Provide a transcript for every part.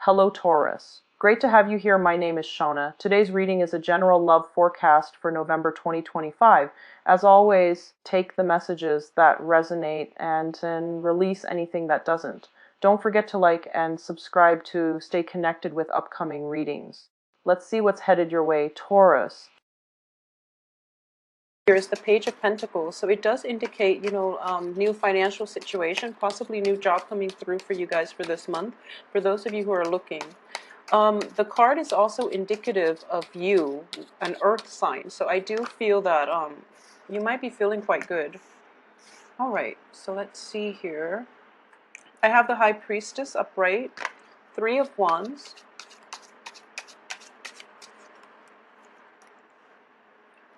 Hello, Taurus. Great to have you here. My name is Shona. Today's reading is a general love forecast for November 2025. As always, take the messages that resonate and release anything that doesn't. Don't forget to like and subscribe to stay connected with upcoming readings. Let's see what's headed your way, Taurus. Here's the Page of Pentacles. So it does indicate, new financial situation, possibly new job coming through for you guys for this month, for those of you who are looking. The card is also indicative of you, an earth sign. So I do feel that you might be feeling quite good. All right, so let's see here. I have the High Priestess upright, Three of Wands,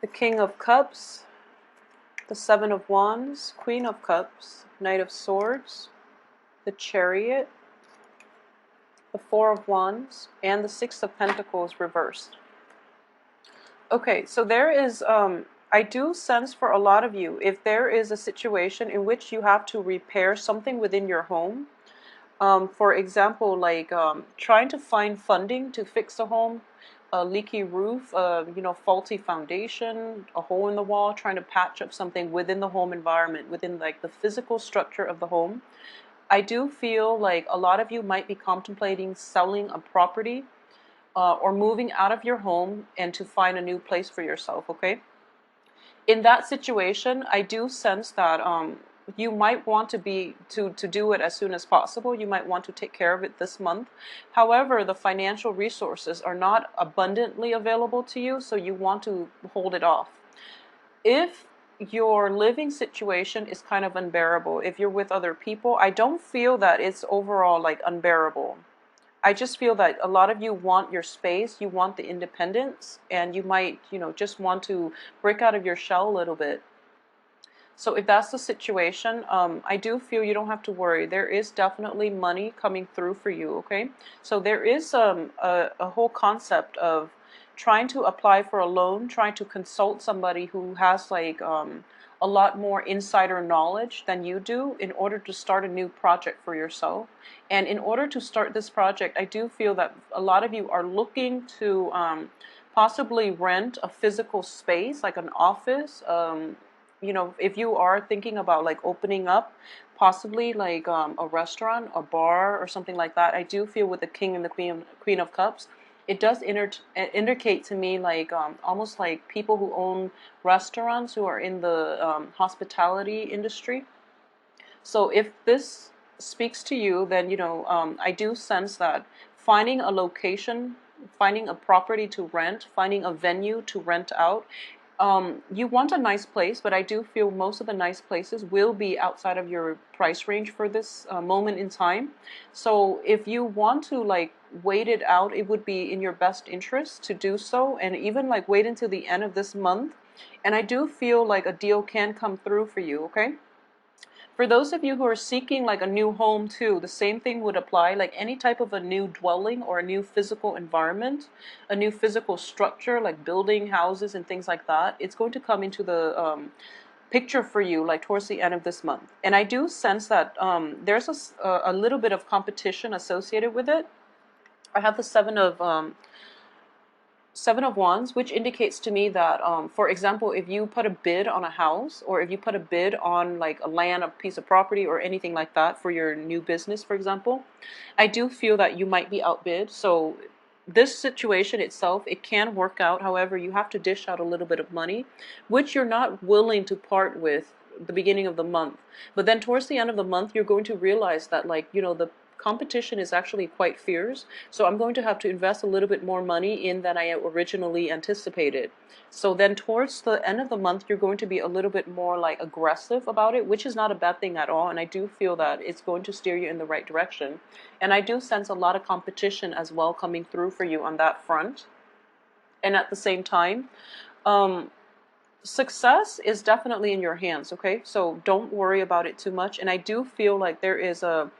the King of Cups, the Seven of Wands, Queen of Cups, Knight of Swords, the Chariot, the Four of Wands, and the Six of Pentacles reversed. Okay, so there is, I do sense for a lot of you, if there is a situation in which you have to repair something within your home, for example, like trying to find funding to fix a home, a leaky roof, faulty foundation, a hole in the wall, trying to patch up something within the home environment, within like the physical structure of the home. I do feel like a lot of you might be contemplating selling a property or moving out of your home and to find a new place for yourself, okay? In that situation, I do sense that you might want to do it as soon as possible. You might want to take care of it this month. However, the financial resources are not abundantly available to you, so you want to hold it off. If your living situation is kind of unbearable, if you're with other people, I don't feel that it's overall like unbearable. I just feel that a lot of you want your space, you want the independence, and you might, just want to break out of your shell a little bit. So if that's the situation, I do feel you don't have to worry. There is definitely money coming through for you, okay? So there is a whole concept of trying to apply for a loan, trying to consult somebody who has like a lot more insider knowledge than you do in order to start a new project for yourself. And in order to start this project, I do feel that a lot of you are looking to possibly rent a physical space, like an office. If you are thinking about like opening up, possibly like a restaurant, a bar, or something like that, I do feel with the King and the Queen of Cups, it does indicate to me like almost like people who own restaurants, who are in the hospitality industry. So if this speaks to you, then I do sense that finding a location, finding a property to rent, finding a venue to rent out. You want a nice place, but I do feel most of the nice places will be outside of your price range for this moment in time. So if you want to like wait it out, it would be in your best interest to do so, and even like wait until the end of this month. And I do feel like a deal can come through for you, okay? For those of you who are seeking like a new home too, the same thing would apply, like any type of a new dwelling or a new physical environment, a new physical structure, like building houses and things like that. It's going to come into the picture for you like towards the end of this month. And I do sense that there's a little bit of competition associated with it. I have the Seven of Wands, which indicates to me that, for example, if you put a bid on a house, or if you put a bid on like a land, a piece of property, or anything like that for your new business, for example, I do feel that you might be outbid. So this situation itself, it can work out. However, you have to dish out a little bit of money, which you're not willing to part with the beginning of the month. But then towards the end of the month, you're going to realize that like, the competition is actually quite fierce, so I'm going to have to invest a little bit more money in than I originally anticipated. So then towards the end of the month, you're going to be a little bit more like aggressive about it, which is not a bad thing at all, and I do feel that it's going to steer you in the right direction. And I do sense a lot of competition as well coming through for you on that front. And at the same time, success is definitely in your hands, okay? So don't worry about it too much. And I do feel like there is a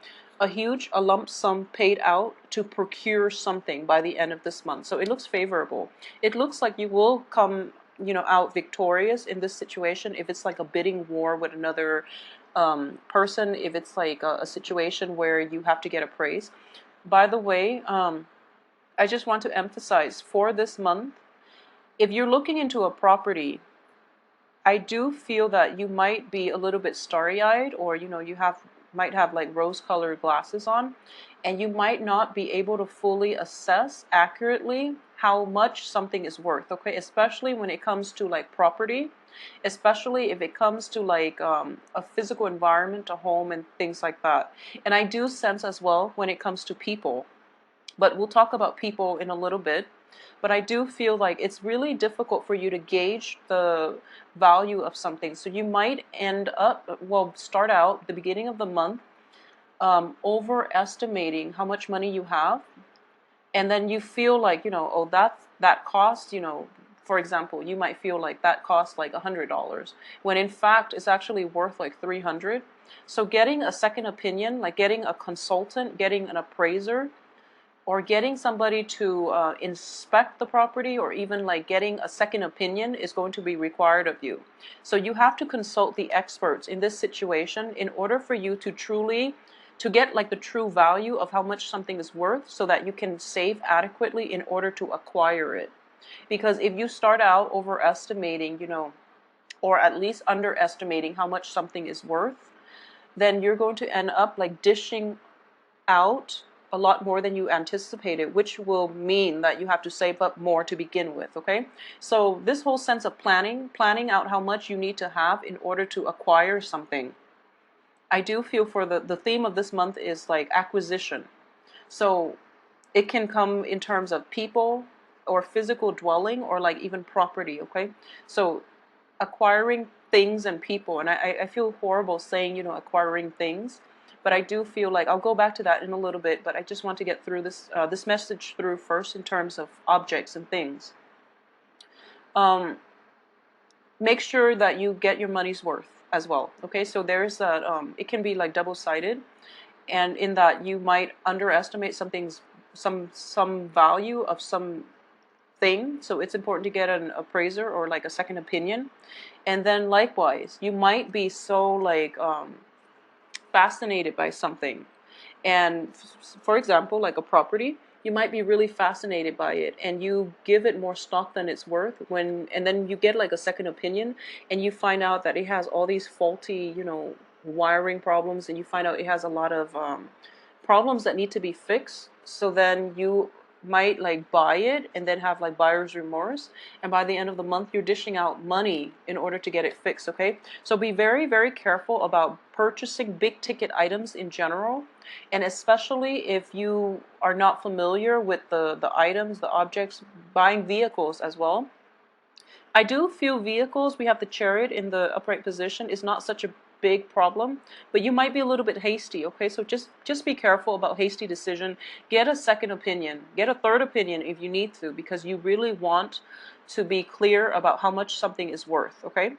lump sum paid out to procure something by the end of this month. So it looks favorable. It looks like you will come, out victorious in this situation if it's like a bidding war with another person, if it's like a situation where you have to get appraised. By the way, I just want to emphasize for this month, if you're looking into a property, I do feel that you might be a little bit starry-eyed, or you might have like rose-colored glasses on, and you might not be able to fully assess accurately how much something is worth, okay? Especially when it comes to like property, especially if it comes to like a physical environment, a home, and things like that. And I do sense as well when it comes to people, but we'll talk about people in a little bit. But I do feel like it's really difficult for you to gauge the value of something. So you might end up, well, start out the beginning of the month overestimating how much money you have. And then you feel like, oh, that costs, for example, you might feel like that costs like $100, when in fact it's actually worth like 300. So getting a second opinion, like getting a consultant, getting an appraiser, or getting somebody to inspect the property, or even like getting a second opinion, is going to be required of you. So you have to consult the experts in this situation in order for you to get like the true value of how much something is worth, so that you can save adequately in order to acquire it. Because if you start out overestimating, or at least underestimating how much something is worth, then you're going to end up like dishing out a lot more than you anticipated, which will mean that you have to save up more to begin with, okay? So this whole sense of planning out how much you need to have in order to acquire something. I do feel for the theme of this month is like acquisition. So it can come in terms of people, or physical dwelling, or like even property, okay? So acquiring things and people, and I feel horrible saying, acquiring things, but I do feel like I'll go back to that in a little bit. But I just want to get through this message through first in terms of objects and things. Make sure that you get your money's worth as well. Okay, so there's that. It can be like double-sided, and in that you might underestimate some value of some thing. So it's important to get an appraiser or like a second opinion. And then likewise, you might be so like fascinated by something. And for example, like a property, you might be really fascinated by it, and you give it more stock than it's worth, and then you get like a second opinion, and you find out that it has all these faulty, wiring problems, and you find out it has a lot of problems that need to be fixed. So then you might like buy it and then have like buyer's remorse, and by the end of the month you're dishing out money in order to get it fixed, okay? So be very, very careful about purchasing big ticket items in general, and especially if you are not familiar with the items, the objects. Buying vehicles as well. I do feel vehicles, we have the Chariot in the upright position, is not such a big problem, but you might be a little bit hasty, okay? So just be careful about hasty decision. Get a second opinion, get a third opinion if you need to, because you really want to be clear about how much something is worth, okay?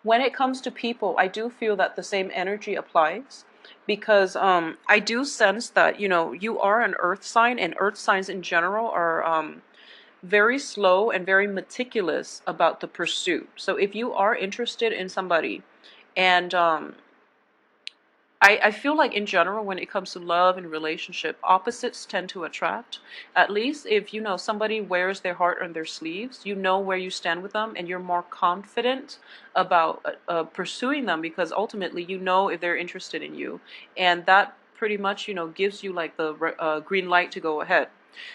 When it comes to people, I do feel that the same energy applies, because I do sense that, you are an earth sign, and earth signs in general are very slow and very meticulous about the pursuit. So if you are interested in somebody, and I feel like in general, when it comes to love and relationship, opposites tend to attract. At least if somebody wears their heart on their sleeves, you know where you stand with them, and you're more confident about pursuing them, because ultimately you know if they're interested in you, and that pretty much gives you like the green light to go ahead.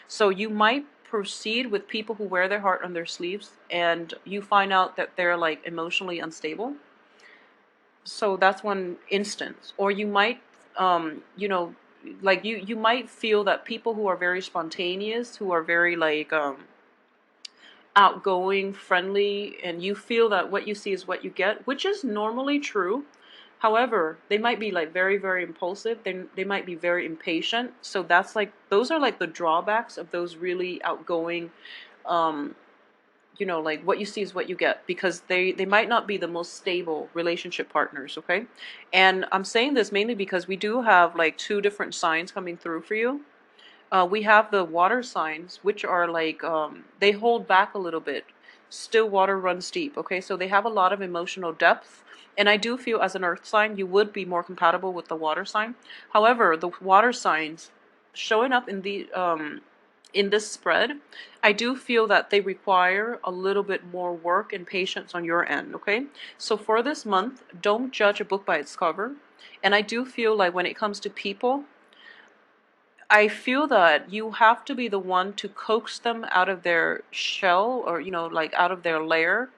So you might proceed with people who wear their heart on their sleeves, and you find out that they're like emotionally unstable. So that's one instance. Or you might like you might feel that people who are very spontaneous, who are very like outgoing, friendly, and you feel that what you see is what you get, which is normally true. However, they might be like very, very impulsive. They might be very impatient. So those are like the drawbacks of those really outgoing, like what you see is what you get, because they might not be the most stable relationship partners, okay? And I'm saying this mainly because we do have like two different signs coming through for you. We have the water signs, which are like, they hold back a little bit. Still water runs deep, okay? So they have a lot of emotional depth. And I do feel as an earth sign, you would be more compatible with the water sign. However, the water signs, showing up in this spread, I do feel that they require a little bit more work and patience on your end, okay? So for this month, don't judge a book by its cover. And I do feel like when it comes to people, I feel that you have to be the one to coax them out of their shell, or, like out of their lair,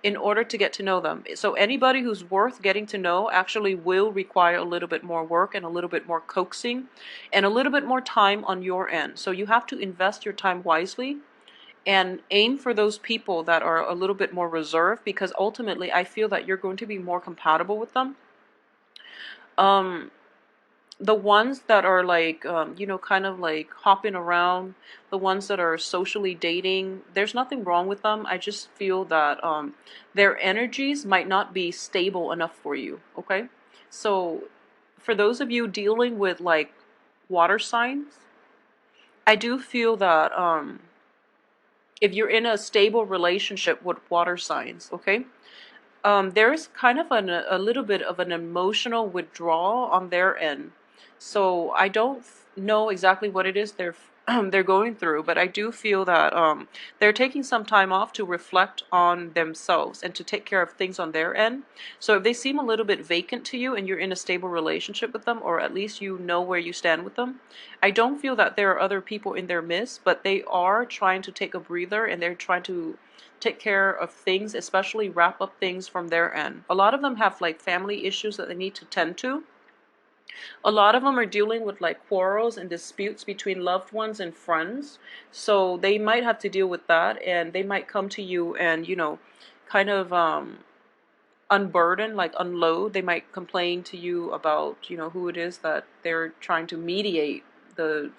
in order to get to know them. So anybody who's worth getting to know actually will require a little bit more work and a little bit more coaxing and a little bit more time on your end. So you have to invest your time wisely and aim for those people that are a little bit more reserved, because ultimately I feel that you're going to be more compatible with them. Um, the ones that are like, kind of like hopping around, the ones that are socially dating, there's nothing wrong with them. I just feel that their energies might not be stable enough for you, okay? So for those of you dealing with like water signs, I do feel that if you're in a stable relationship with water signs, okay, there's kind of a little bit of an emotional withdrawal on their end. So I don't know exactly what it is they're going through, but I do feel that they're taking some time off to reflect on themselves and to take care of things on their end. So if they seem a little bit vacant to you and you're in a stable relationship with them, or at least you know where you stand with them, I don't feel that there are other people in their midst, but they are trying to take a breather and they're trying to take care of things, especially wrap up things from their end. A lot of them have like family issues that they need to tend to. A lot of them are dealing with like quarrels and disputes between loved ones and friends. So they might have to deal with that, and they might come to you and, kind of unburden, like unload. They might complain to you about, who it is that they're trying to mediate the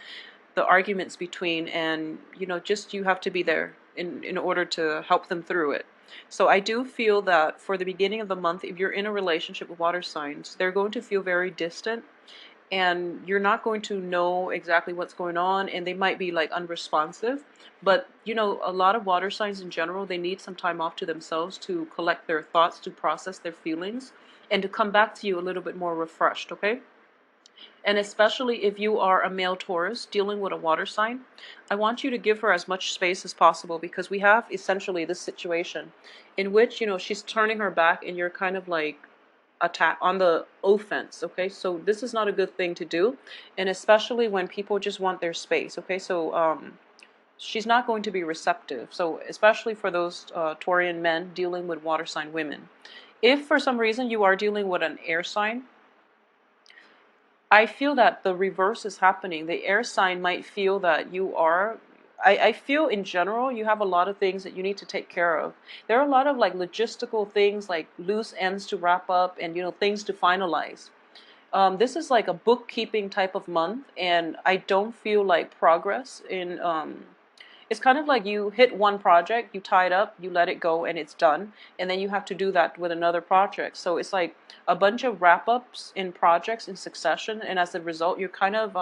the arguments between, and just you have to be there in order to help them through it. So I do feel that for the beginning of the month, if you're in a relationship with water signs, they're going to feel very distant, and you're not going to know exactly what's going on, and they might be like unresponsive. But a lot of water signs in general, they need some time off to themselves to collect their thoughts, to process their feelings, and to come back to you a little bit more refreshed, okay? And especially if you are a male Taurus dealing with a water sign, I want you to give her as much space as possible, because we have essentially this situation in which, she's turning her back and you're kind of like attack on the offense, okay? So this is not a good thing to do, and especially when people just want their space, okay? So she's not going to be receptive. So especially for those Taurian men dealing with water sign women. If for some reason you are dealing with an air sign, I feel that the reverse is happening. The air sign might feel that you are. I feel in general you have a lot of things that you need to take care of. There are a lot of like logistical things, like loose ends to wrap up, and things to finalize. This is like a bookkeeping type of month, and I don't feel like progress in it's kind of like you hit one project, you tie it up, you let it go, and it's done. And then you have to do that with another project. So it's like a bunch of wrap-ups in projects in succession, and as a result, you're kind of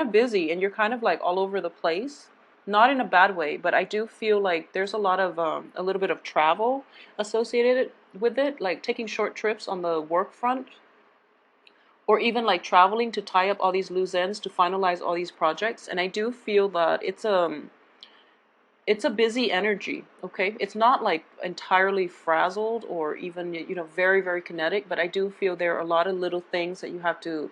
busy and you're kind of like all over the place. Not in a bad way, but I do feel like there's a lot of a little bit of travel associated with it, like taking short trips on the work front, or even like traveling to tie up all these loose ends to finalize all these projects. And I do feel that it's a busy energy, okay? It's not like entirely frazzled or even, very, very kinetic, but I do feel there are a lot of little things that you have to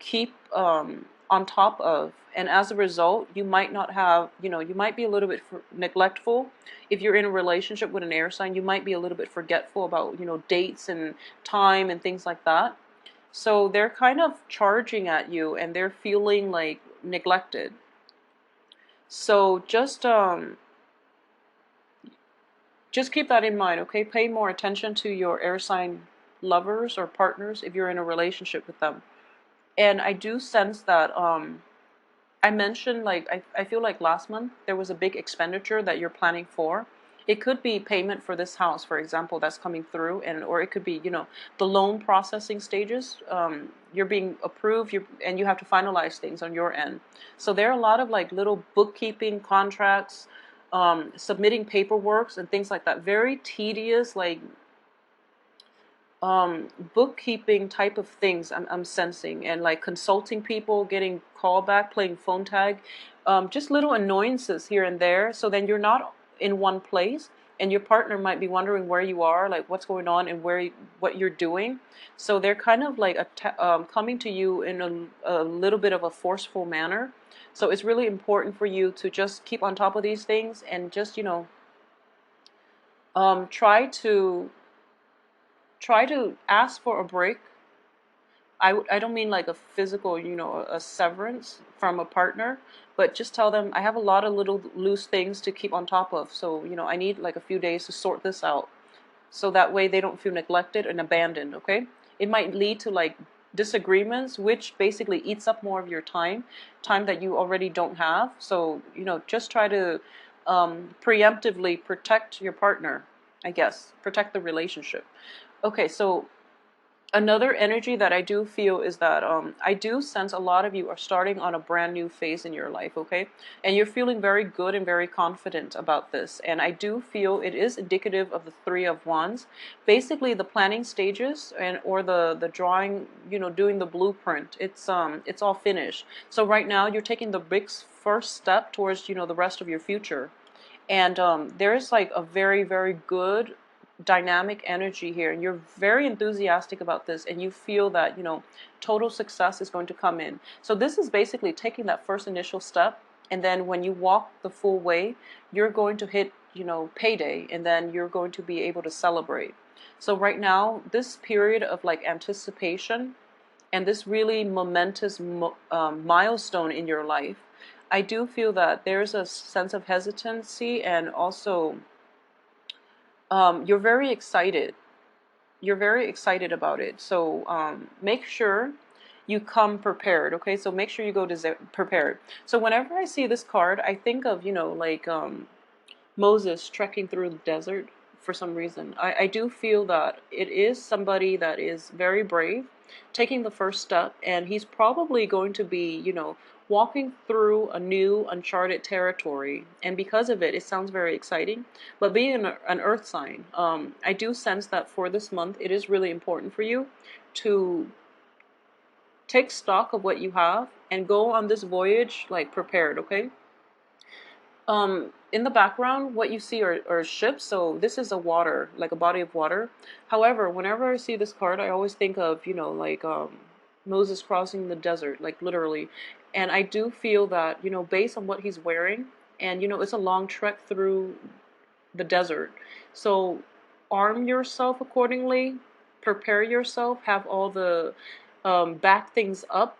keep on top of. And as a result, you might not have, you might be a little bit neglectful. If you're in a relationship with an air sign, you might be a little bit forgetful about, dates and time and things like that. So they're kind of charging at you and they're feeling like neglected. So just keep that in mind, okay? Pay more attention to your air sign lovers or partners if you're in a relationship with them. And I do sense that I mentioned, like, I feel like last month there was a big expenditure that you're planning for. It could be payment for this house, for example, that's coming through, and or it could be, the loan processing stages. You're being approved, and you have to finalize things on your end. So there are a lot of like little bookkeeping contracts, submitting paperwork and things like that. Very tedious, like bookkeeping type of things I'm sensing, and like consulting people, getting callback, playing phone tag, just little annoyances here and there. So then you're not in one place, and your partner might be wondering where you are, like what's going on and what you're doing. So they're kind of like coming to you in a little bit of a forceful manner. So it's really important for you to just keep on top of these things and just, try to ask for a break. I don't mean like a physical, a severance from a partner, but just tell them I have a lot of little loose things to keep on top of. So, I need like a few days to sort this out. So that way they don't feel neglected and abandoned, okay? It might lead to like disagreements, which basically eats up more of your time that you already don't have. So, just try to preemptively protect your partner, I guess, protect the relationship. Okay, so another energy that I do feel is that I do sense a lot of you are starting on a brand new phase in your life, okay? And you're feeling very good and very confident about this. And I do feel it is indicative of the Three of Wands. Basically, the planning stages or the drawing, doing the blueprint. It's all finished. So right now you're taking the big first step towards, the rest of your future. And there's like a very, very good dynamic energy here, and you're very enthusiastic about this, and you feel that total success is going to come in. So this is basically taking that first initial step, and then when you walk the full way, you're going to hit payday, and then you're going to be able to celebrate. So right now, this period of like anticipation and this really momentous milestone in your life, I do feel that there's a sense of hesitancy, and also you're very excited. You're very excited about it. So make sure you come prepared, okay? So make sure you go prepared. So whenever I see this card, I think of, like Moses trekking through the desert for some reason. I do feel that it is somebody that is very brave, taking the first step, and he's probably going to be, walking through a new uncharted territory. And because of it, it sounds very exciting. But being an earth sign, I do sense that for this month, it is really important for you to take stock of what you have and go on this voyage like prepared, okay? In the background, what you see are ships. So this is a water, like a body of water. However, whenever I see this card, I always think of, like Moses crossing the desert, like literally. And I do feel that, based on what he's wearing, and, it's a long trek through the desert. So arm yourself accordingly, prepare yourself, have all the back things up,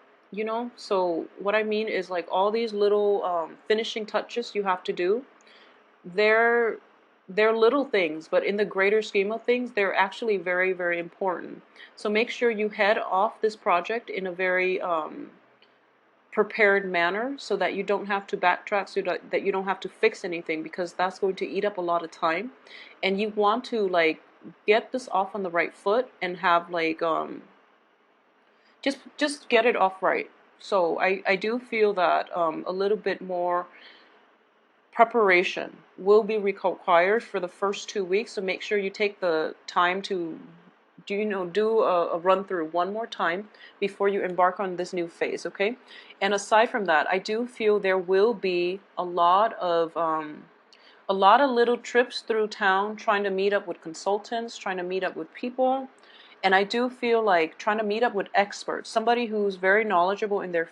So what I mean is like all these little finishing touches you have to do. They're they're little things, but in the greater scheme of things, they're actually very, very important. So make sure you head off this project in a very prepared manner, so that you don't have to backtrack, so that you don't have to fix anything, because that's going to eat up a lot of time. And you want to like get this off on the right foot and have like just get it off right. So I do feel that a little bit more preparation will be required for the first 2 weeks. So make sure you take the time to do a run through one more time before you embark on this new phase, okay? And aside from that, I do feel there will be a lot of little trips through town, trying to meet up with consultants, trying to meet up with people. And I do feel like trying to meet up with experts, somebody who's very knowledgeable in their